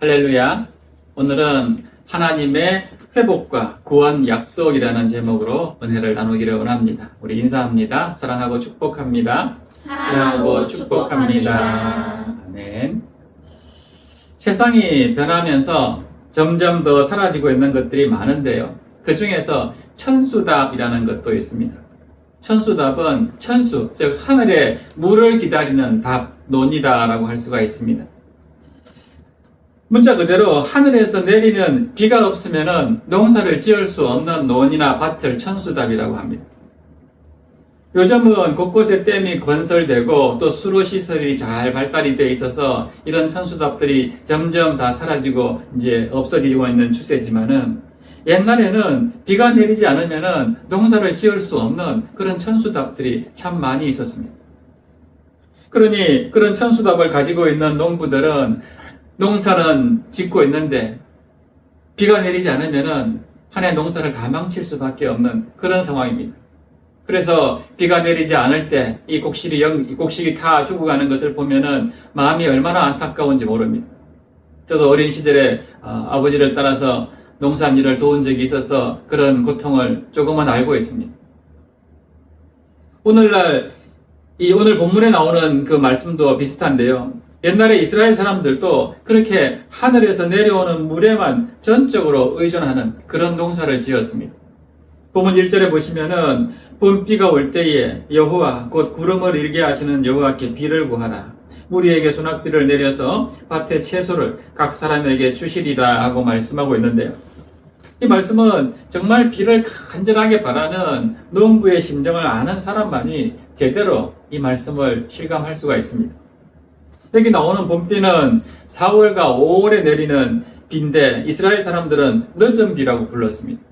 할렐루야. 오늘은 하나님의 회복과 구원 약속이라는 제목으로 은혜를 나누기를 원합니다. 우리 인사합니다. 사랑하고 축복합니다. 사랑하고 축복합니다. 아멘. 세상이 변하면서 점점 더 사라지고 있는 것들이 많은데요. 그 중에서 천수답이라는 것도 있습니다. 천수답은 천수, 즉 하늘의 물을 기다리는 답, 논이다라고 할 수가 있습니다. 문자 그대로 하늘에서 내리는 비가 없으면 농사를 지을 수 없는 논이나 밭을 천수답이라고 합니다. 요즘은 곳곳에 댐이 건설되고 또 수로 시설이 잘 발달이 되어 있어서 이런 천수답들이 점점 다 사라지고 이제 없어지고 있는 추세지만은 옛날에는 비가 내리지 않으면 농사를 지을 수 없는 그런 천수답들이 참 많이 있었습니다. 그러니 그런 천수답을 가지고 있는 농부들은 농사는 짓고 있는데 비가 내리지 않으면 한 해 농사를 다 망칠 수밖에 없는 그런 상황입니다. 그래서 비가 내리지 않을 때 이 곡식이 다 죽어가는 것을 보면은 마음이 얼마나 안타까운지 모릅니다. 저도 어린 시절에 아버지를 따라서 농산일을 도운 적이 있어서 그런 고통을 조금은 알고 있습니다. 오늘 본문에 나오는 그 말씀도 비슷한데요. 옛날에 이스라엘 사람들도 그렇게 하늘에서 내려오는 물에만 전적으로 의존하는 그런 농사를 지었습니다. 본문 1절에 보시면은 봄비가 올 때에 여호와 곧 구름을 일게 하시는 여호와께 비를 구하라. 무리에게 소낙비를 내려서 밭의 채소를 각 사람에게 주시리라 하고 말씀하고 있는데요. 이 말씀은 정말 비를 간절하게 바라는 농부의 심정을 아는 사람만이 제대로 이 말씀을 실감할 수가 있습니다. 여기 나오는 봄비는 4월과 5월에 내리는 비인데 이스라엘 사람들은 늦은 비라고 불렀습니다.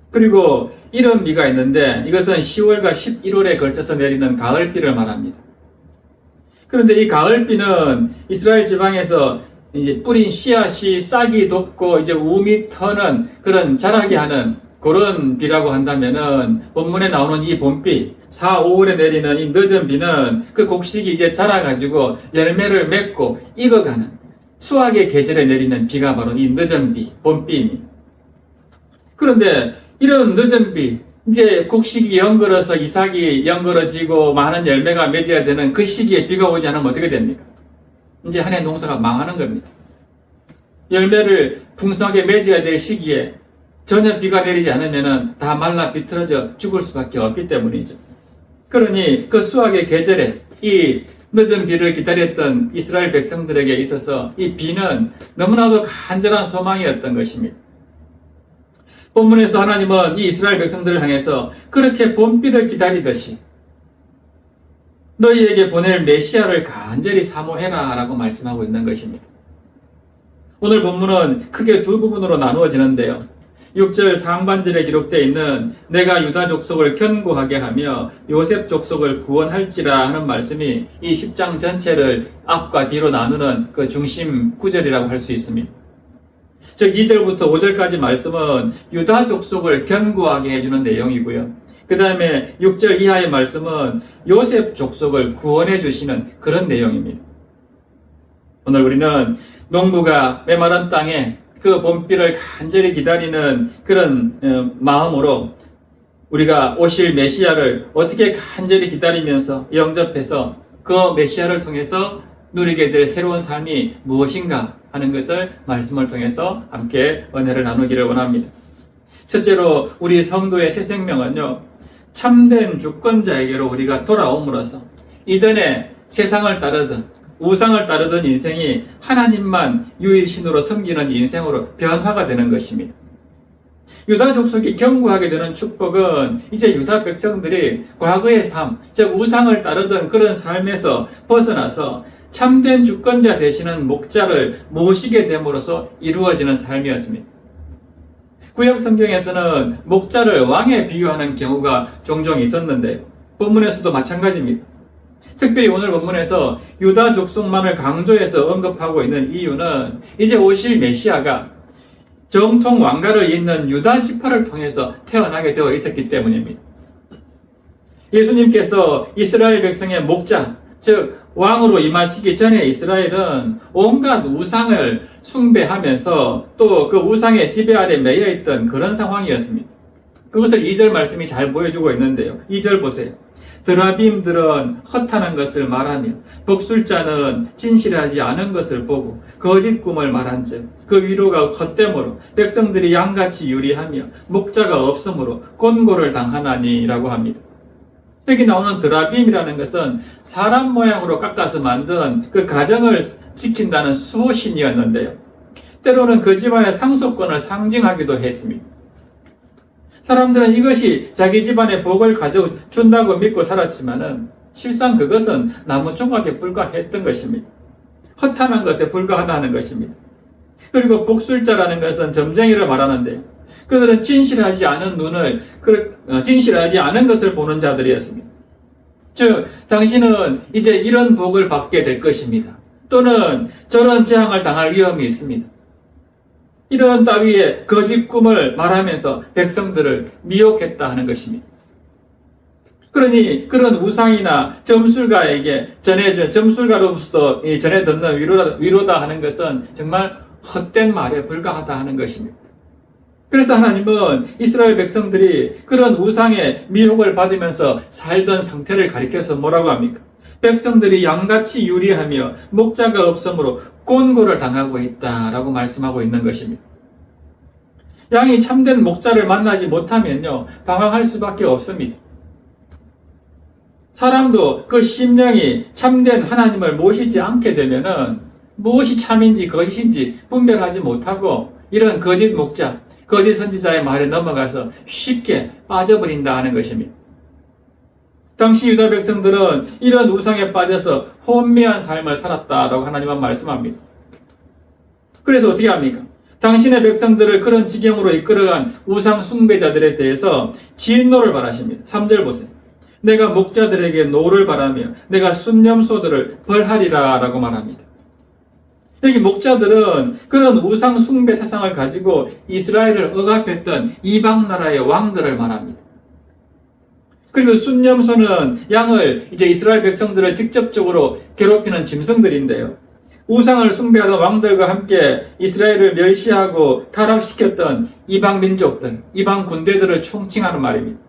그리고 이런 비가 있는데 이것은 10월과 11월에 걸쳐서 내리는 가을비를 말합니다. 그런데 이 가을비는 이스라엘 지방에서 이제 뿌린 씨앗이 싹이 돋고 이제 우미 터는 그런 자라게 하는 그런 비라고 한다면은 본문에 나오는 이 봄비 4, 5월에 내리는 이 늦은 비는 그 곡식이 이제 자라가지고 열매를 맺고 익어가는 수확의 계절에 내리는 비가 바로 이 늦은 비, 봄비입니다. 그런데 이런 늦은 비, 이제 곡식이 연걸어서 이삭이 연걸어지고 많은 열매가 맺어야 되는 그 시기에 비가 오지 않으면 어떻게 됩니까? 이제 한 해 농사가 망하는 겁니다. 열매를 풍성하게 맺어야 될 시기에 전혀 비가 내리지 않으면 다 말라 비틀어져 죽을 수밖에 없기 때문이죠. 그러니 그 수확의 계절에 이 늦은 비를 기다렸던 이스라엘 백성들에게 있어서 이 비는 너무나도 간절한 소망이었던 것입니다. 본문에서 하나님은 이 이스라엘 백성들을 향해서 그렇게 봄비를 기다리듯이 너희에게 보낼 메시아를 간절히 사모해라 라고 말씀하고 있는 것입니다. 오늘 본문은 크게 두 부분으로 나누어지는데요. 6절 상반절에 기록되어 있는 내가 유다 족속을 견고하게 하며 요셉 족속을 구원할지라 하는 말씀이 이 10장 전체를 앞과 뒤로 나누는 그 중심 구절이라고 할 수 있습니다. 즉 2절부터 5절까지 말씀은 유다 족속을 견고하게 해주는 내용이고요. 그 다음에 6절 이하의 말씀은 요셉 족속을 구원해 주시는 그런 내용입니다. 오늘 우리는 농부가 메마른 땅에 그 봄비를 간절히 기다리는 그런 마음으로 우리가 오실 메시아를 어떻게 간절히 기다리면서 영접해서 그 메시아를 통해서 누리게 될 새로운 삶이 무엇인가 하는 것을 말씀을 통해서 함께 은혜를 나누기를 원합니다. 첫째로 우리 성도의 새 생명은요, 참된 주권자에게로 우리가 돌아옴으로써 이전에 세상을 따르던 우상을 따르던 인생이 하나님만 유일신으로 섬기는 인생으로 변화가 되는 것입니다. 유다 족속이 견고하게 되는 축복은 이제 유다 백성들이 과거의 삶, 즉 우상을 따르던 그런 삶에서 벗어나서 참된 주권자 되시는 목자를 모시게 됨으로써 이루어지는 삶이었습니다. 구약 성경에서는 목자를 왕에 비유하는 경우가 종종 있었는데 본문에서도 마찬가지입니다. 특별히 오늘 본문에서 유다 족속만을 강조해서 언급하고 있는 이유는 이제 오실 메시아가 정통 왕가를 잇는 유다 지파를 통해서 태어나게 되어 있었기 때문입니다. 예수님께서 이스라엘 백성의 목자, 즉 왕으로 임하시기 전에 이스라엘은 온갖 우상을 숭배하면서 또 그 우상의 지배 아래 매여 있던 그런 상황이었습니다. 그것을 2절 말씀이 잘 보여주고 있는데요. 2절 보세요. 드라빔들은 헛하는 것을 말하며 복술자는 진실하지 않은 것을 보고 거짓 꿈을 말한즉 그 위로가 헛됨으로 백성들이 양같이 유리하며 목자가 없으므로 곤고를 당하나니라고 합니다. 여기 나오는 드라빔이라는 것은 사람 모양으로 깎아서 만든 그 가정을 지킨다는 수호신이었는데요. 때로는 그 집안의 상속권을 상징하기도 했습니다. 사람들은 이것이 자기 집안의 복을 가져준다고 믿고 살았지만은 실상 그것은 나무 조각에 불과했던 것입니다. 허탄한 것에 불과하다는 것입니다. 그리고 복술자라는 것은 점쟁이를 말하는데요. 그들은 진실하지 않은 진실하지 않은 것을 보는 자들이었습니다. 즉, 당신은 이제 이런 복을 받게 될 것입니다. 또는 저런 재앙을 당할 위험이 있습니다. 이런 따위의 거짓 꿈을 말하면서 백성들을 미혹했다 하는 것입니다. 그러니 그런 우상이나 점술가에게 점술가로부터 전해 듣는 위로다 하는 것은 정말 헛된 말에 불과하다 하는 것입니다. 그래서 하나님은 이스라엘 백성들이 그런 우상의 미혹을 받으면서 살던 상태를 가리켜서 뭐라고 합니까? 백성들이 양같이 유리하며 목자가 없으므로 곤고를 당하고 있다라고 말씀하고 있는 것입니다. 양이 참된 목자를 만나지 못하면요, 방황할 수밖에 없습니다. 사람도 그 심령이 참된 하나님을 모시지 않게 되면은 무엇이 참인지 거짓인지 분별하지 못하고 이런 거짓 목자, 거짓 선지자의 말에 넘어가서 쉽게 빠져버린다 하는 것입니다. 당시 유다 백성들은 이런 우상에 빠져서 혼미한 삶을 살았다라고 하나님은 말씀합니다. 그래서 어떻게 합니까? 당신의 백성들을 그런 지경으로 이끌어간 우상 숭배자들에 대해서 진노를 바라십니다. 3절 보세요. 내가 목자들에게 노를 바라며 내가 순념소들을 벌하리라 라고 말합니다. 여기 목자들은 그런 우상 숭배 사상을 가지고 이스라엘을 억압했던 이방 나라의 왕들을 말합니다. 그리고 순념소는 양을 이제 이스라엘 백성들을 직접적으로 괴롭히는 짐승들인데요. 우상을 숭배하던 왕들과 함께 이스라엘을 멸시하고 타락시켰던 이방 민족들, 이방 군대들을 총칭하는 말입니다.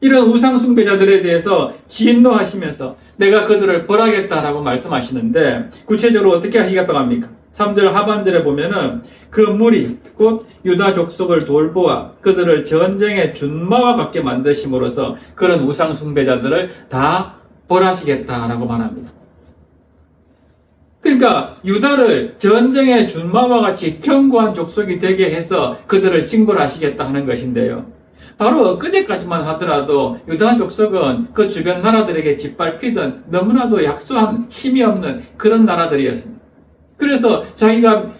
이런 우상 숭배자들에 대해서 진노하시면서 내가 그들을 벌하겠다라고 말씀하시는데 구체적으로 어떻게 하시겠다고 합니까? 3절 하반절에 보면은 그 무리 곧 유다 족속을 돌보아 그들을 전쟁의 준마와 같게 만드심으로써 그런 우상 숭배자들을 다 벌하시겠다라고 말합니다. 그러니까 유다를 전쟁의 준마와 같이 견고한 족속이 되게 해서 그들을 징벌하시겠다 하는 것인데요. 바로 엊그제까지만 하더라도 유다 족속은 그 주변 나라들에게 짓밟히던 너무나도 약소한 힘이 없는 그런 나라들이었습니다. 그래서 자기가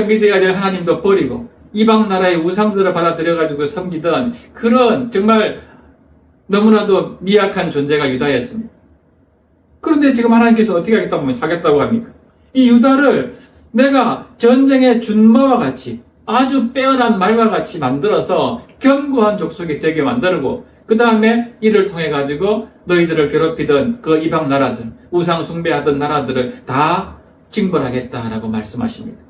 믿어야 될 하나님도 버리고 이방 나라의 우상들을 받아들여가지고 섬기던 그런 정말 너무나도 미약한 존재가 유다였습니다. 그런데 지금 하나님께서 어떻게 하겠다고 합니까? 이 유다를 내가 전쟁의 준마와 같이 아주 빼어난 말과 같이 만들어서 견고한 족속이 되게 만들고 그 다음에 이를 통해 가지고 너희들을 괴롭히던 그 이방 나라들, 우상 숭배하던 나라들을 다 징벌하겠다라고 말씀하십니다.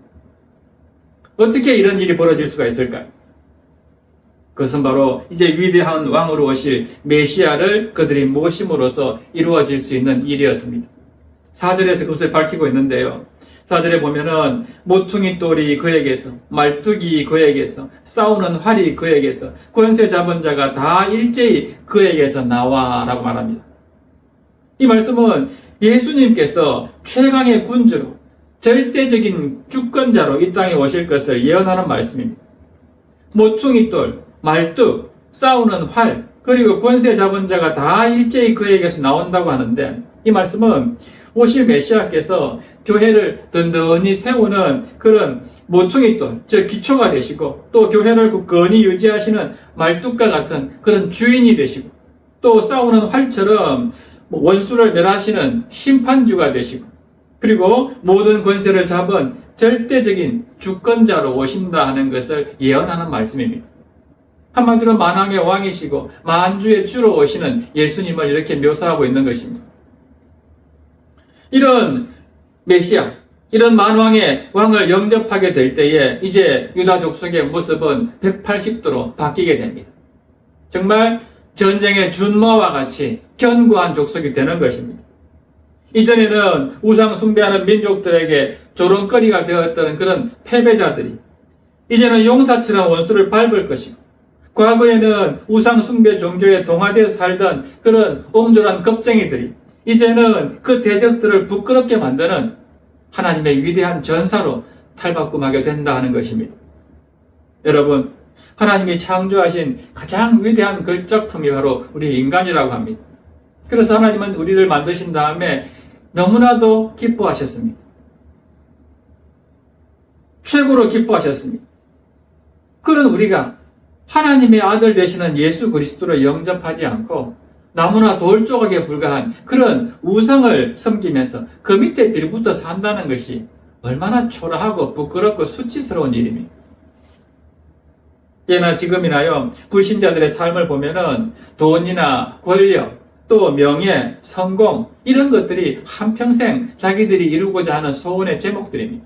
어떻게 이런 일이 벌어질 수가 있을까요? 그것은 바로 이제 위대한 왕으로 오실 메시아를 그들이 모심으로써 이루어질 수 있는 일이었습니다. 4절에서 그것을 밝히고 있는데요. 4절에 보면은 모퉁이 돌이 그에게서, 말뚝이 그에게서, 싸우는 활이 그에게서, 권세 잡은 자가 다 일제히 그에게서 나와 라고 말합니다. 이 말씀은 예수님께서 최강의 군주로 절대적인 주권자로 이 땅에 오실 것을 예언하는 말씀입니다. 모퉁이 돌, 말뚝, 싸우는 활, 그리고 권세 잡은 자가 다 일제히 그에게서 나온다고 하는데 이 말씀은 오실 메시아께서 교회를 든든히 세우는 그런 모퉁이돌, 즉 기초가 되시고 또 교회를 굳건히 유지하시는 말뚝과 같은 그런 주인이 되시고 또 싸우는 활처럼 원수를 멸하시는 심판주가 되시고 그리고 모든 권세를 잡은 절대적인 주권자로 오신다 하는 것을 예언하는 말씀입니다. 한마디로 만왕의 왕이시고 만주의 주로 오시는 예수님을 이렇게 묘사하고 있는 것입니다. 이런 메시아, 이런 만왕의 왕을 영접하게 될 때에 이제 유다 족속의 모습은 180도로 바뀌게 됩니다. 정말 전쟁의 준모와 같이 견고한 족속이 되는 것입니다. 이전에는 우상 숭배하는 민족들에게 조롱거리가 되었던 그런 패배자들이 이제는 용사처럼 원수를 밟을 것이고, 과거에는 우상 숭배 종교에 동화되어 살던 그런 옹졸한 겁쟁이들이 이제는 그 대적들을 부끄럽게 만드는 하나님의 위대한 전사로 탈바꿈하게 된다 하는 것입니다. 여러분, 하나님이 창조하신 가장 위대한 걸작품이 바로 우리 인간이라고 합니다. 그래서 하나님은 우리를 만드신 다음에 너무나도 기뻐하셨습니다. 최고로 기뻐하셨습니다. 그런 우리가 하나님의 아들 되시는 예수 그리스도를 영접하지 않고 나무나 돌 조각에 불과한 그런 우상을 섬기면서 그 밑에 빌붙어 산다는 것이 얼마나 초라하고 부끄럽고 수치스러운 일입니까? 예나 지금이나요, 불신자들의 삶을 보면은 돈이나 권력, 또 명예, 성공, 이런 것들이 한평생 자기들이 이루고자 하는 소원의 제목들입니다.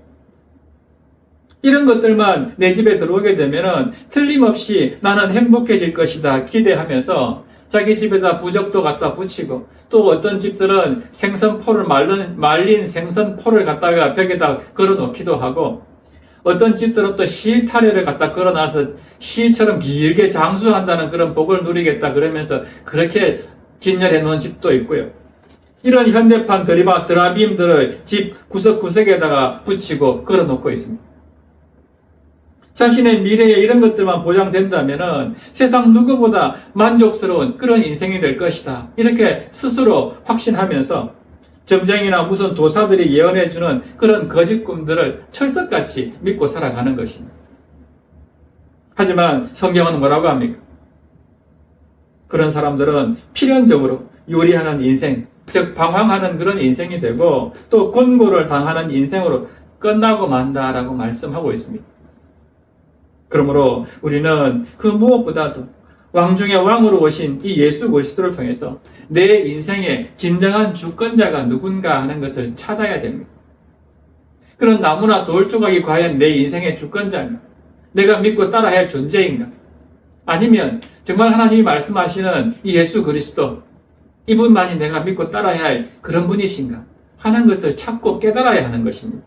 이런 것들만 내 집에 들어오게 되면은 틀림없이 나는 행복해질 것이다 기대하면서 자기 집에다 부적도 갖다 붙이고, 또 어떤 집들은 생선포를 말린 생선포를 갖다가 벽에다 걸어 놓기도 하고, 어떤 집들은 또 실타래를 갖다 걸어놔서 실처럼 길게 장수한다는 그런 복을 누리겠다 그러면서 그렇게 진열해 놓은 집도 있고요. 이런 현대판 드라빔들을 집 구석구석에다가 붙이고 걸어 놓고 있습니다. 자신의 미래에 이런 것들만 보장된다면 세상 누구보다 만족스러운 그런 인생이 될 것이다, 이렇게 스스로 확신하면서 점쟁이나 무슨 도사들이 예언해주는 그런 거짓 꿈들을 철석같이 믿고 살아가는 것입니다. 하지만 성경은 뭐라고 합니까? 그런 사람들은 필연적으로 요리하는 인생, 즉 방황하는 그런 인생이 되고 또 곤고를 당하는 인생으로 끝나고 만다라고 말씀하고 있습니다. 그러므로 우리는 그 무엇보다도 왕 중의 왕으로 오신 이 예수 그리스도를 통해서 내 인생의 진정한 주권자가 누군가 하는 것을 찾아야 됩니다. 그런 나무나 돌 조각이 과연 내 인생의 주권자인가? 내가 믿고 따라야 할 존재인가? 아니면 정말 하나님이 말씀하시는 이 예수 그리스도, 이분만이 내가 믿고 따라야 할 그런 분이신가 하는 것을 찾고 깨달아야 하는 것입니다.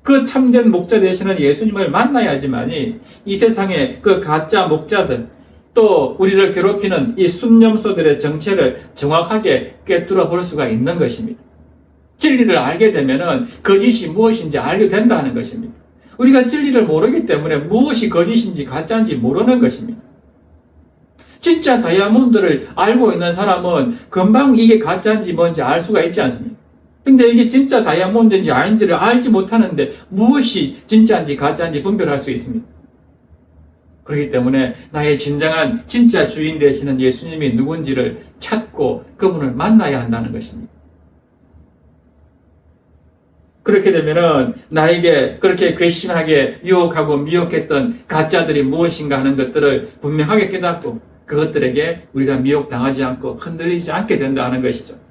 그 참된 목자 되시는 예수님을 만나야지만이 이 세상의 그 가짜 목자들, 또 우리를 괴롭히는 이 순념소들의 정체를 정확하게 꿰뚫어 볼 수가 있는 것입니다. 진리를 알게 되면은 거짓이 무엇인지 알게 된다는 것입니다. 우리가 진리를 모르기 때문에 무엇이 거짓인지 가짜인지 모르는 것입니다. 진짜 다이아몬드를 알고 있는 사람은 금방 이게 가짜인지 뭔지 알 수가 있지 않습니까? 근데 이게 진짜 다이아몬드인지 아닌지를 알지 못하는데 무엇이 진짜인지 가짜인지 분별할 수 있습니다. 그렇기 때문에 나의 진정한 진짜 주인 되시는 예수님이 누군지를 찾고 그분을 만나야 한다는 것입니다. 그렇게 되면은 나에게 그렇게 괘씸하게 유혹하고 미혹했던 가짜들이 무엇인가 하는 것들을 분명하게 깨닫고 그것들에게 우리가 미혹당하지 않고 흔들리지 않게 된다는 것이죠.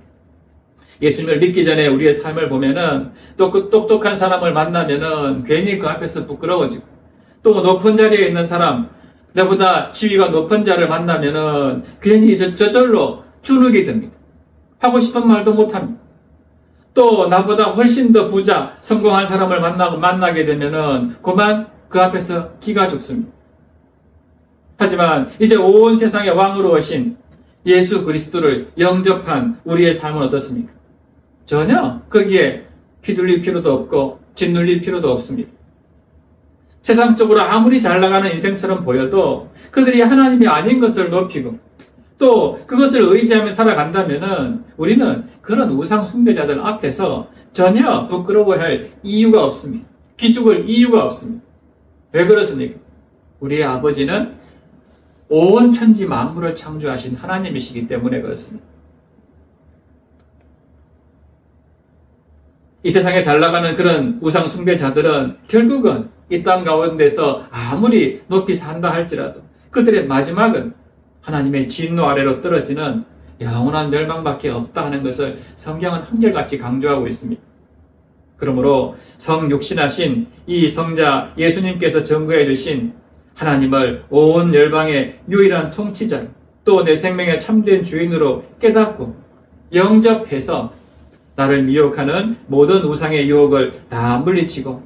예수님을 믿기 전에 우리의 삶을 보면은 또 그 똑똑한 사람을 만나면은 괜히 그 앞에서 부끄러워지고, 또 높은 자리에 있는 사람, 나보다 지위가 높은 자를 만나면은 괜히 저절로 주눅이 듭니다. 하고 싶은 말도 못합니다. 또 나보다 훨씬 더 부자, 성공한 사람을 만나게 되면은 그만 그 앞에서 기가 죽습니다. 하지만 이제 온 세상의 왕으로 오신 예수 그리스도를 영접한 우리의 삶은 어떻습니까? 전혀 거기에 휘둘릴 필요도 없고 짓눌릴 필요도 없습니다. 세상적으로 아무리 잘 나가는 인생처럼 보여도 그들이 하나님이 아닌 것을 높이고 또 그것을 의지하며 살아간다면은 우리는 그런 우상 숭배자들 앞에서 전혀 부끄러워할 이유가 없습니다. 기죽을 이유가 없습니다. 왜 그렇습니까? 우리의 아버지는 온 천지 만물을 창조하신 하나님이시기 때문에 그렇습니다. 이 세상에 잘 나가는 그런 우상 숭배자들은 결국은 이 땅 가운데서 아무리 높이 산다 할지라도 그들의 마지막은 하나님의 진노 아래로 떨어지는 영원한 멸망밖에 없다 하는 것을 성경은 한결같이 강조하고 있습니다. 그러므로 성육신하신 이 성자 예수님께서 증거해 주신 하나님을 온 열방의 유일한 통치자, 또 내 생명의 참된 주인으로 깨닫고 영접해서 나를 미혹하는 모든 우상의 유혹을 다 물리치고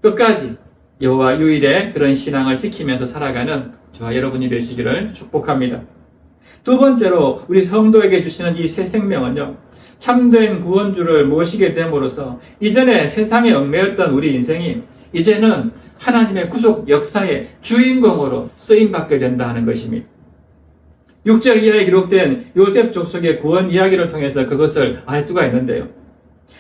끝까지 여호와 유일의 그런 신앙을 지키면서 살아가는 저와 여러분이 되시기를 축복합니다. 두 번째로 우리 성도에게 주시는 이 새 생명은요, 참된 구원주를 모시게 됨으로써 이전에 세상에 얽매였던 우리 인생이 이제는 하나님의 구속 역사의 주인공으로 쓰임받게 된다 하는 것입니다. 6절 이하에 기록된 요셉 족속의 구원 이야기를 통해서 그것을 알 수가 있는데요.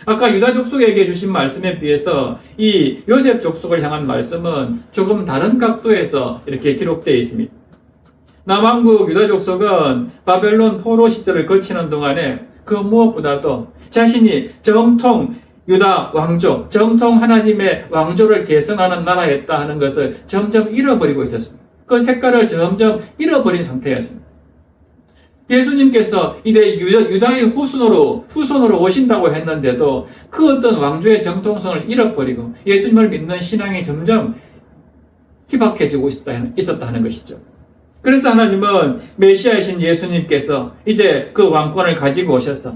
아까 유다 족속에게 주신 말씀에 비해서 이 요셉 족속을 향한 말씀은 조금 다른 각도에서 이렇게 기록되어 있습니다. 남왕국 유다 족속은 바벨론 포로 시절을 거치는 동안에 그 무엇보다도 자신이 정통 유다 왕조, 정통 하나님의 왕조를 계승하는 나라였다 하는 것을 점점 잃어버리고 있었습니다. 그 색깔을 점점 잃어버린 상태였습니다. 예수님께서 이제 유다의 후손으로 오신다고 했는데도 그 어떤 왕조의 정통성을 잃어버리고 예수님을 믿는 신앙이 점점 희박해지고 있었다 하는 것이죠. 그래서 하나님은 메시아이신 예수님께서 이제 그 왕권을 가지고 오셔서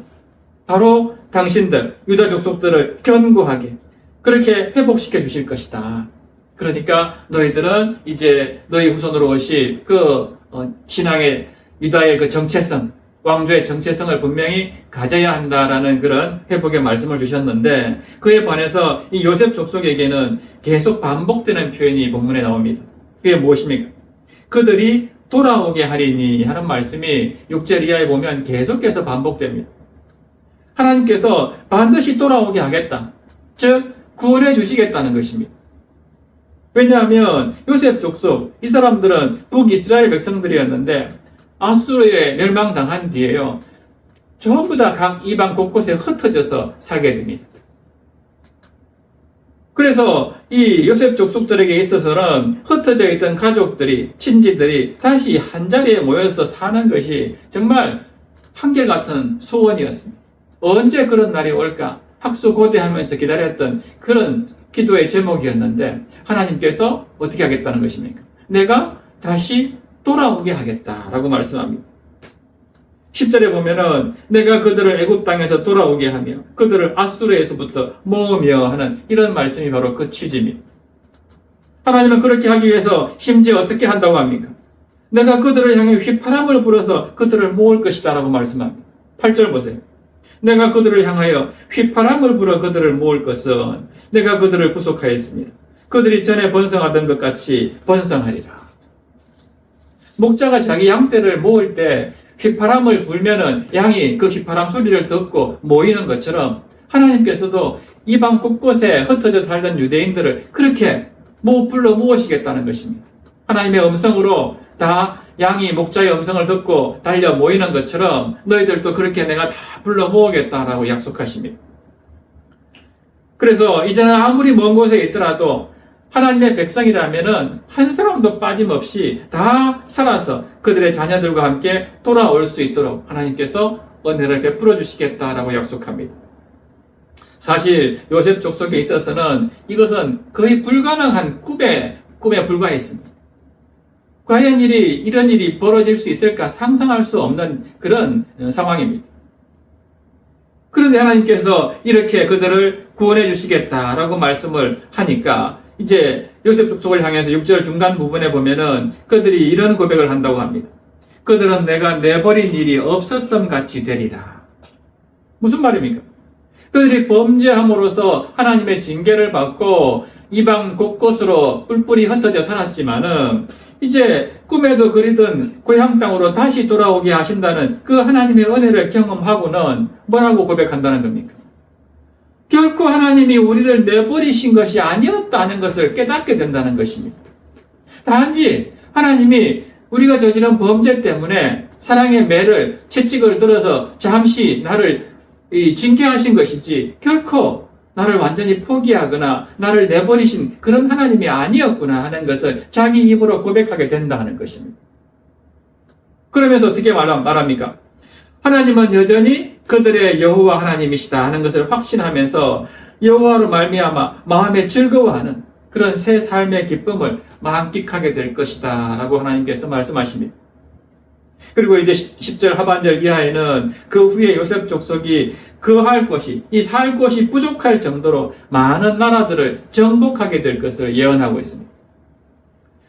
바로 당신들, 유다 족속들을 견고하게 그렇게 회복시켜 주실 것이다. 그러니까 너희들은 이제 너희 후손으로 오실 그 신앙의 유다의 그 정체성, 왕조의 정체성을 분명히 가져야 한다라는 그런 회복의 말씀을 주셨는데, 그에 반해서 이 요셉 족속에게는 계속 반복되는 표현이 본문에 나옵니다. 그게 무엇입니까? 그들이 돌아오게 하리니 하는 말씀이 6절 이하에 보면 계속해서 반복됩니다. 하나님께서 반드시 돌아오게 하겠다. 즉 구원해 주시겠다는 것입니다. 왜냐하면 요셉 족속, 이 사람들은 북이스라엘 백성들이었는데 아수르에 멸망당한 뒤에요, 전부 다 각 이방 곳곳에 흩어져서 살게 됩니다. 그래서 이 요셉 족속들에게 있어서는 흩어져 있던 가족들이, 친지들이 다시 한자리에 모여서 사는 것이 정말 한결같은 소원이었습니다. 언제 그런 날이 올까 학수고대하면서 기다렸던 그런 기도의 제목이었는데, 하나님께서 어떻게 하겠다는 것입니까? 내가 다시 돌아오게 하겠다라고 말씀합니다. 10절에 보면은 내가 그들을 애굽 땅에서 돌아오게 하며 그들을 아수르에서부터 모으며 하는 이런 말씀이 바로 그 취지입니다. 하나님은 그렇게 하기 위해서 심지어 어떻게 한다고 합니까? 내가 그들을 향해 휘파람을 불어서 그들을 모을 것이다 라고 말씀합니다. 8절 보세요. 내가 그들을 향하여 휘파람을 불어 그들을 모을 것은 내가 그들을 구속하였습니다. 그들이 전에 번성하던 것 같이 번성하리라. 목자가 자기 양떼를 모을 때 휘파람을 불면은 양이 그 휘파람 소리를 듣고 모이는 것처럼 하나님께서도 이방 곳곳에 흩어져 살던 유대인들을 그렇게 불러 모으시겠다는 것입니다. 하나님의 음성으로 다 양이 목자의 음성을 듣고 달려 모이는 것처럼 너희들도 그렇게 내가 다 불러 모으겠다라고 약속하십니다. 그래서 이제는 아무리 먼 곳에 있더라도 하나님의 백성이라면은 한 사람도 빠짐없이 다 살아서 그들의 자녀들과 함께 돌아올 수 있도록 하나님께서 은혜를 베풀어 주시겠다라고 약속합니다. 사실 요셉 족속에 있어서는 이것은 거의 불가능한 꿈에 불과했습니다. 과연 이런 일이 벌어질 수 있을까 상상할 수 없는 그런 상황입니다. 그런데 하나님께서 이렇게 그들을 구원해 주시겠다라고 말씀을 하니까 이제 요셉 족속을 향해서 6절 중간 부분에 보면은 그들이 이런 고백을 한다고 합니다. 그들은 내가 내버린 일이 없었음 같이 되리라. 무슨 말입니까? 그들이 범죄함으로써 하나님의 징계를 받고 이방 곳곳으로 뿔뿔이 흩어져 살았지만은 이제 꿈에도 그리던 고향 땅으로 다시 돌아오게 하신다는 그 하나님의 은혜를 경험하고는 뭐라고 고백한다는 겁니까? 결코 하나님이 우리를 내버리신 것이 아니었다는 것을 깨닫게 된다는 것입니다. 단지 하나님이 우리가 저지른 범죄 때문에 사랑의 매를 채찍을 들어서 잠시 나를 징계하신 것이지 결코 나를 완전히 포기하거나 나를 내버리신 그런 하나님이 아니었구나 하는 것을 자기 입으로 고백하게 된다는 것입니다. 그러면서 어떻게 말합니까? 하나님은 여전히 그들의 여호와 하나님이시다 하는 것을 확신하면서 여호와로 말미암아 마음에 즐거워하는 그런 새 삶의 기쁨을 만끽하게 될 것이다 라고 하나님께서 말씀하십니다. 그리고 이제 10절 하반절 이하에는 그 후에 요셉 족속이 거할 곳이, 이 살 곳이 부족할 정도로 많은 나라들을 정복하게 될 것을 예언하고 있습니다.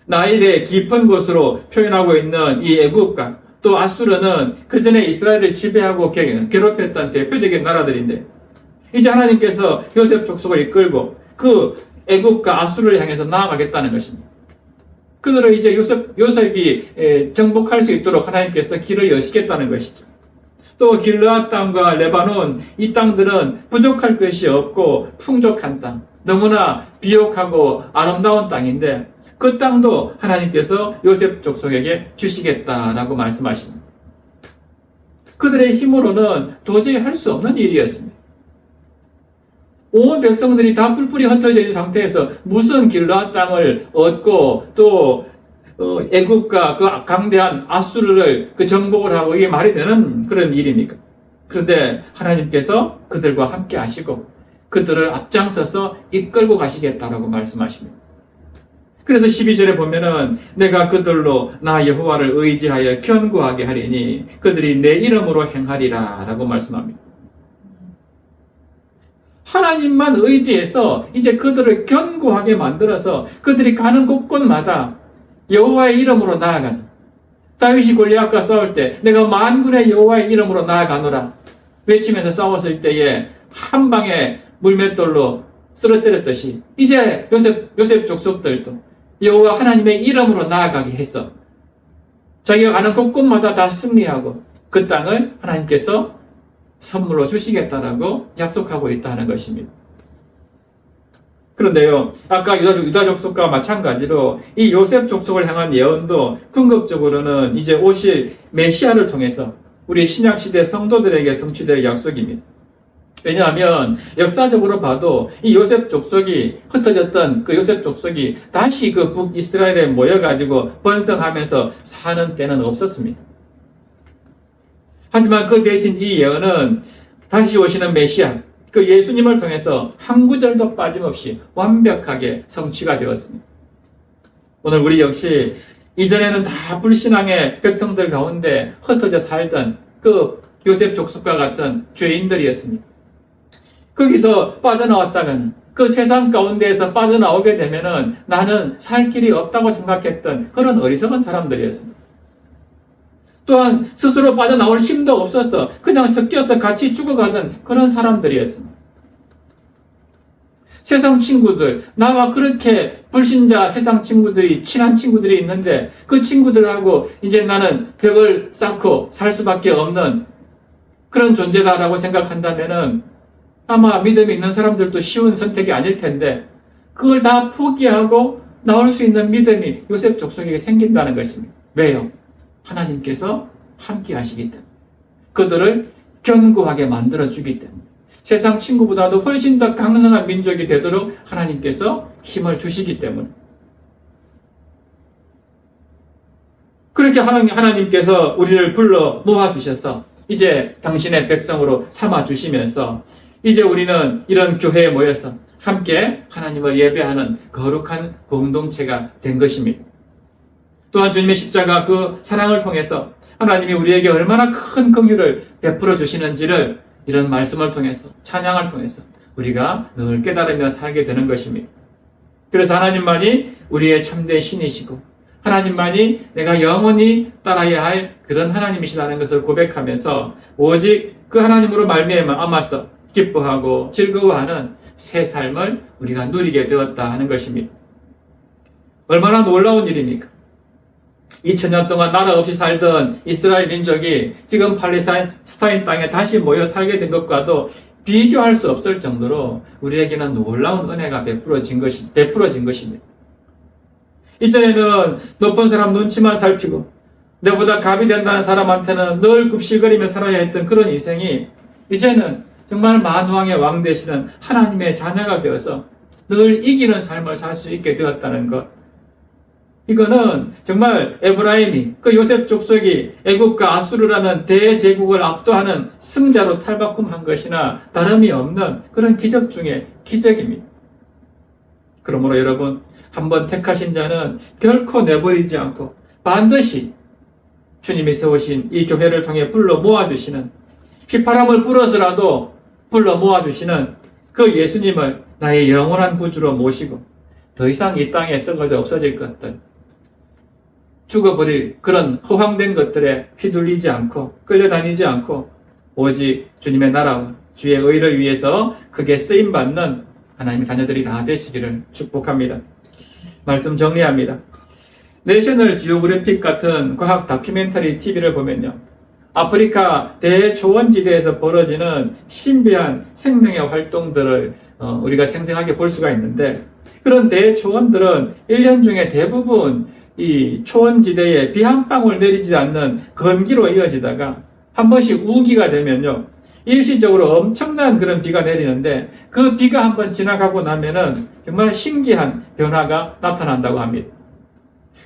나일의 깊은 곳으로 표현하고 있는 이 애굽과 또 아수르는 그 전에 이스라엘을 지배하고 괴롭혔던 대표적인 나라들인데, 이제 하나님께서 요셉 족속을 이끌고 그 애굽과 아수르를 향해서 나아가겠다는 것입니다. 그들을 이제 요셉이 정복할 수 있도록 하나님께서 길을 여시겠다는 것이죠. 또 길르앗 땅과 레바논, 이 땅들은 부족할 것이 없고 풍족한 땅, 너무나 비옥하고 아름다운 땅인데 그 땅도 하나님께서 요셉 족속에게 주시겠다라고 말씀하십니다. 그들의 힘으로는 도저히 할 수 없는 일이었습니다. 온 백성들이 다 뿔뿔이 흩어져 있는 상태에서 무슨 길르앗 땅을 얻고 또 애굽과 그 강대한 아수르를 그 정복을 하고 이게 말이 되는 그런 일입니까? 그런데 하나님께서 그들과 함께 하시고 그들을 앞장서서 이끌고 가시겠다라고 말씀하십니다. 그래서 12절에 보면은 내가 그들로 나 여호와를 의지하여 견고하게 하리니 그들이 내 이름으로 행하리라 라고 말씀합니다. 하나님만 의지해서 이제 그들을 견고하게 만들어서 그들이 가는 곳곳마다 여호와의 이름으로 나아가는, 다윗이 골리앗과 싸울 때 내가 만군의 여호와의 이름으로 나아가노라 외치면서 싸웠을 때에 한 방에 물맷돌로 쓰러뜨렸듯이 이제 요셉 족속들도 여호와 하나님의 이름으로 나아가게 했어. 자기가 가는 곳곳마다 다 승리하고 그 땅을 하나님께서 선물로 주시겠다라고 약속하고 있다는 것입니다. 그런데요, 아까 유다 족속과 마찬가지로 이 요셉 족속을 향한 예언도 궁극적으로는 이제 오실 메시아를 통해서 우리 신약시대 성도들에게 성취될 약속입니다. 왜냐하면 역사적으로 봐도 이 요셉 족속이 흩어졌던 그 요셉 족속이 다시 그 북이스라엘에 모여가지고 번성하면서 사는 때는 없었습니다. 하지만 그 대신 이 예언은 다시 오시는 메시아, 그 예수님을 통해서 한 구절도 빠짐없이 완벽하게 성취가 되었습니다. 오늘 우리 역시 이전에는 다 불신앙의 백성들 가운데 흩어져 살던 그 요셉 족속과 같은 죄인들이었습니다. 거기서 빠져나왔다가는 그 세상 가운데에서 빠져나오게 되면은 나는 살 길이 없다고 생각했던 그런 어리석은 사람들이었습니다. 또한 스스로 빠져나올 힘도 없어서 그냥 섞여서 같이 죽어가던 그런 사람들이었습니다. 세상 친구들, 나와 그렇게 불신자 세상 친구들이, 친한 친구들이 있는데 그 친구들하고 이제 나는 벽을 쌓고 살 수밖에 없는 그런 존재다라고 생각한다면은 아마 믿음이 있는 사람들도 쉬운 선택이 아닐 텐데 그걸 다 포기하고 나올 수 있는 믿음이 요셉 족속에게 생긴다는 것입니다. 왜요? 하나님께서 함께 하시기 때문에, 그들을 견고하게 만들어주기 때문에, 세상 친구보다도 훨씬 더 강성한 민족이 되도록 하나님께서 힘을 주시기 때문에, 그렇게 하나님께서 우리를 불러 모아주셔서 이제 당신의 백성으로 삼아주시면서 이제 우리는 이런 교회에 모여서 함께 하나님을 예배하는 거룩한 공동체가 된 것입니다. 또한 주님의 십자가 그 사랑을 통해서 하나님이 우리에게 얼마나 큰 긍휼을 베풀어 주시는지를 이런 말씀을 통해서, 찬양을 통해서 우리가 늘 깨달으며 살게 되는 것입니다. 그래서 하나님만이 우리의 참된 신이시고 하나님만이 내가 영원히 따라야 할 그런 하나님이시라는 것을 고백하면서 오직 그 하나님으로 말미암아서 기뻐하고 즐거워하는 새 삶을 우리가 누리게 되었다 하는 것입니다. 얼마나 놀라운 일입니까? 2000년 동안 나라 없이 살던 이스라엘 민족이 지금 팔레스타인 땅에 다시 모여 살게 된 것과도 비교할 수 없을 정도로 우리에게는 놀라운 은혜가 베풀어진 것입니다. 이전에는 높은 사람 눈치만 살피고 내보다 갑이 된다는 사람한테는 늘 굽실거리며 살아야 했던 그런 인생이 이제는 정말 만왕의 왕 되시는 하나님의 자녀가 되어서 늘 이기는 삶을 살 수 있게 되었다는 것, 이거는 정말 에브라임이 그 요셉 족속이 애굽과 아수르라는 대제국을 압도하는 승자로 탈바꿈한 것이나 다름이 없는 그런 기적 중에 기적입니다. 그러므로 여러분, 한번 택하신 자는 결코 내버리지 않고 반드시 주님이 세우신 이 교회를 통해 불러 모아주시는, 휘파람을 불어서라도 불러 모아주시는 그 예수님을 나의 영원한 구주로 모시고 더 이상 이 땅에 썩어져 없어질 것들, 죽어버릴 그런 허황된 것들에 휘둘리지 않고 끌려다니지 않고 오직 주님의 나라와 주의 의를 위해서 크게 쓰임받는 하나님의 자녀들이 다 되시기를 축복합니다. 말씀 정리합니다. 내셔널 지오그래픽 같은 과학 다큐멘터리 TV를 보면요, 아프리카 대초원지대에서 벌어지는 신비한 생명의 활동들을 우리가 생생하게 볼 수가 있는데, 그런 대초원들은 1년 중에 대부분 이 초원지대에 비 한 방울 내리지 않는 건기로 이어지다가 한 번씩 우기가 되면요, 일시적으로 엄청난 그런 비가 내리는데 그 비가 한번 지나가고 나면은 정말 신기한 변화가 나타난다고 합니다.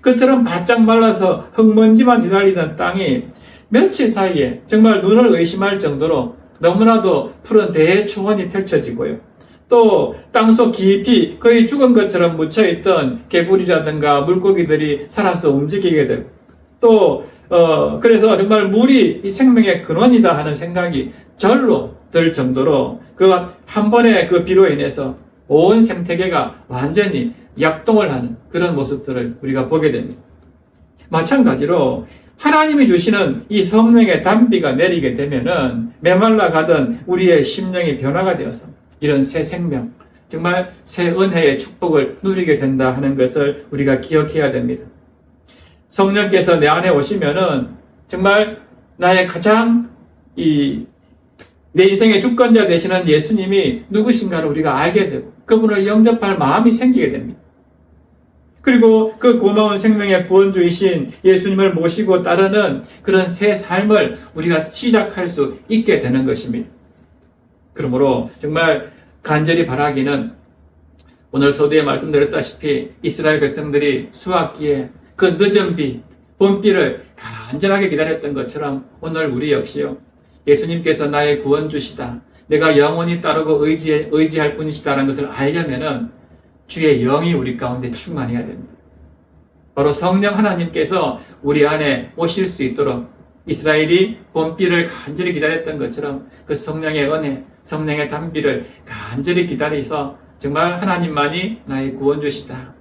그처럼 바짝 말라서 흙먼지만 휘날리는 땅이 며칠 사이에 정말 눈을 의심할 정도로 너무나도 푸른 대초원이 펼쳐지고요. 또 땅속 깊이 거의 죽은 것처럼 묻혀있던 개구리라든가 물고기들이 살아서 움직이게 되고, 또 그래서 정말 물이 이 생명의 근원이다 하는 생각이 절로 들 정도로 그 한 번의 그 비로 인해서 온 생태계가 완전히 약동을 하는 그런 모습들을 우리가 보게 됩니다. 마찬가지로 하나님이 주시는 이 성령의 단비가 내리게 되면은 메말라 가던 우리의 심령이 변화가 되어서 이런 새 생명, 정말 새 은혜의 축복을 누리게 된다 하는 것을 우리가 기억해야 됩니다. 성령께서 내 안에 오시면은 정말 나의 가장 내 인생의 주권자 되시는 예수님이 누구신가를 우리가 알게 되고 그분을 영접할 마음이 생기게 됩니다. 그리고 그 고마운 생명의 구원주이신 예수님을 모시고 따르는 그런 새 삶을 우리가 시작할 수 있게 되는 것입니다. 그러므로 정말 간절히 바라기는, 오늘 서두에 말씀드렸다시피 이스라엘 백성들이 수확기에 그 늦은 비, 봄비를 간절하게 기다렸던 것처럼 오늘 우리 역시요, 예수님께서 나의 구원주시다, 내가 영원히 따르고 의지할 분이시다라는 것을 알려면은 주의 영이 우리 가운데 충만해야 됩니다. 바로 성령 하나님께서 우리 안에 오실 수 있도록 이스라엘이 봄비를 간절히 기다렸던 것처럼 그 성령의 은혜, 성령의 단비를 간절히 기다려서 정말 하나님만이 나의 구원주시다,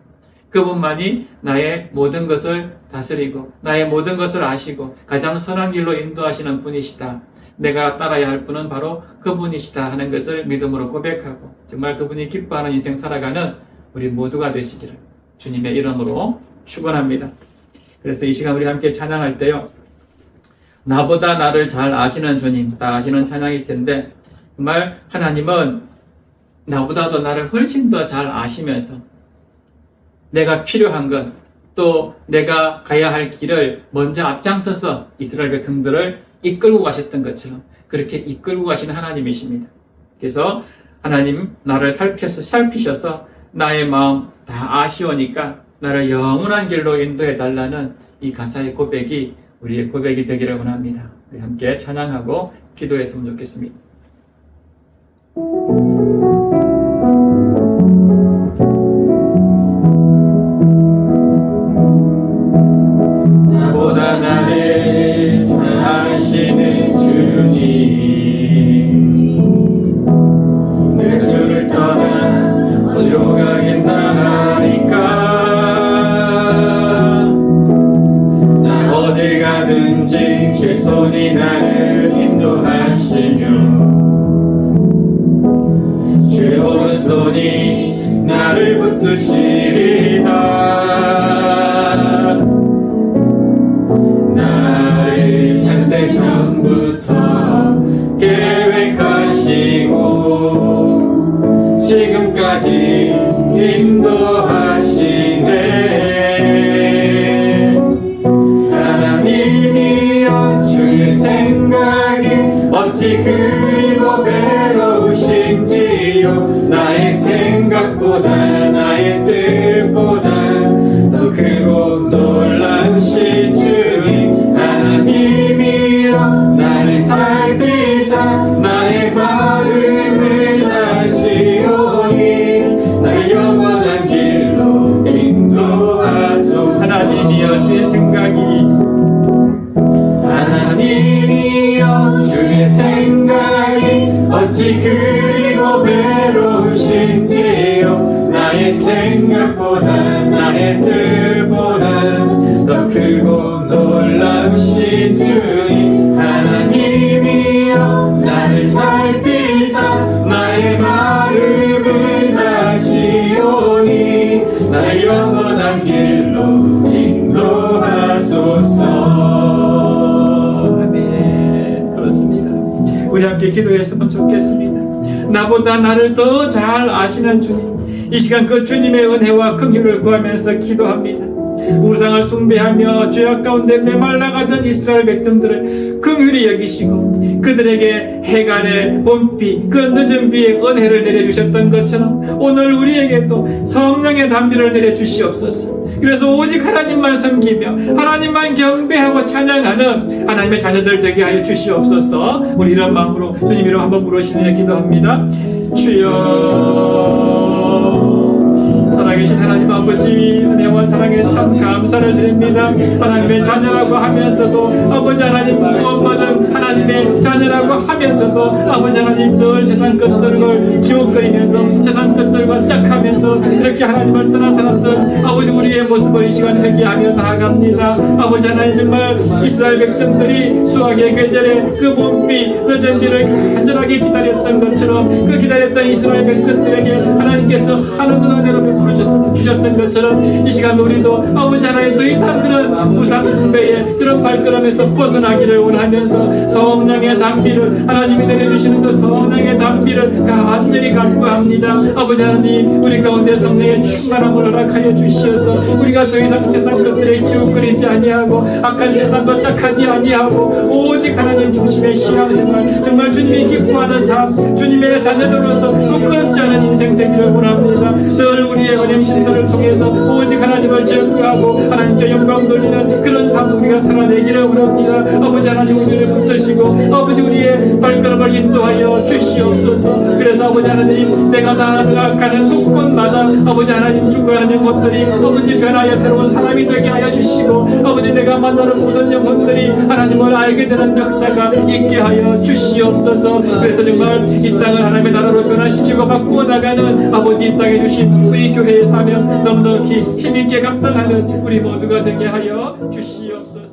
그분만이 나의 모든 것을 다스리고 나의 모든 것을 아시고 가장 선한 길로 인도하시는 분이시다, 내가 따라야 할 분은 바로 그분이시다 하는 것을 믿음으로 고백하고 정말 그분이 기뻐하는 인생 살아가는 우리 모두가 되시기를 주님의 이름으로 축원합니다. 그래서 이 시간 우리 함께 찬양할 때요, 나보다 나를 잘 아시는 주님, 다 아시는 찬양일 텐데, 정말 하나님은 나보다도 나를 훨씬 더 잘 아시면서 내가 필요한 것, 또 내가 가야 할 길을 먼저 앞장서서 이스라엘 백성들을 이끌고 가셨던 것처럼 그렇게 이끌고 가시는 하나님이십니다. 그래서 하나님 나를 살피셔서 나의 마음 다 아시오니까 나를 영원한 길로 인도해 달라는 이 가사의 고백이 우리의 고백이 되기를 원합니다. 우리 함께 찬양하고 기도했으면 좋겠습니다. 나보다 나를 잘 아시는 주님, 내 주를 떠나 어디로 가겠나 하니까 나 어디 가든지 주 손이 나를 인도하시며 주의 오른손이 나를 붙드시리다. 나를 창세 전부터 계획하시고 지금까지 인도하시네. 하나님이여 주의 생각이 어찌 그리고 외로우신지요. 나의 생각보다 나의 뜻보다 더 크고 어찌 그리고 외로우신지요. 나의 생각보다 나의 뜻보다 더 크고 놀라우신 주님 하나님이여 나를 살피사 나의 마음을 다시오니 나의 영원한 길로 인도하소서. 아멘. 그렇습니다. 우리 함께 기도했으면 좋겠습니다. 나보다 나를 더 잘 아시는 주님, 이 시간 그 주님의 은혜와 긍휼을 구하면서 기도합니다. 우상을 숭배하며 죄악 가운데 메말라가던 이스라엘 백성들을 긍휼히 여기시고 그들에게 해갈의 봄비, 그 늦은 비에 은혜를 내려주셨던 것처럼 오늘 우리에게도 성령의 담비를 내려주시옵소서. 그래서 오직 하나님만 섬기며 하나님만 경배하고 찬양하는 하나님의 자녀들 되게 하여 주시옵소서. 우리 이런 마음으로 주님 이름 한번 부르시며 기도합니다. 주여, 살아계신 하나님 아버지, 은혜와 사랑에 참 감사를 드립니다. 하나님의 자녀라고 하면서도 아버지 하나님 무엇보든 하나님의 자녀라고 하면서도 아버지 하나님 늘 세상 것들을 기웃거리면서 세상 것들과 짝하면서 이렇게 하나님을 떠나 살았던 아버지 우리의 모습을 이 시간 회개하며 나아갑니다. 아버지 하나님 정말 이스라엘 백성들이 수학의 계절에 그 봄비 늦은 비를 간절하게 기다렸던 것처럼 그 기다렸던 이스라엘 백성들에게 하나님께서 하나님 은혜로 베풀어 주셨던 것처럼 이 시간 우리도 아버지 하나님 더 이상 그런 우상 숭배의 그런 발걸음에서 벗어나기를 원하면서 성령의 담비를 하나님이 내려주시는 그 성령의 담비를 간절히 간구합니다. 아버지 하나님 우리 가운데 성령의 충만함을 허락하여 주시어서 우리가 더 이상 세상 것들에 기웃거리지 아니하고 악한 세상과 짝하지 아니하고 오직 하나님 중심의 신앙생활 정말 주님이 기뻐하는 삶 주님의 자녀들로서 부끄럽지 않은 인생 되기를 원합니다. 늘 우리의 은행 신사를 통해서 오직 하나님을 제어하고 하나님께 영광 돌리는 그런 삶 우리가 살아내기를 원합니다. 아버지 하나님 우리를 붙드시고 아버지 우리의 발걸음을 인도하여 주시옵소서. 그래서 아버지 하나님 내가 나아가는 곳곳마다 아버지 하나님 주관하는 것들이 아버지 변하여 새로운 사람이 되게 하여 주시고 아버지 내가 만나는 모든 영혼들이 하나님을 알게 되는 역사가 있게 하여 주시옵소서. 그래서 정말 이 땅을 하나님의 나라로 변화시키고 바꾸어 나가는 아버지 이 땅에 주신 우리 교회의 사명 넉넉히 힘있게 감당하는 우리 모두가 되게 하여 주시옵소서.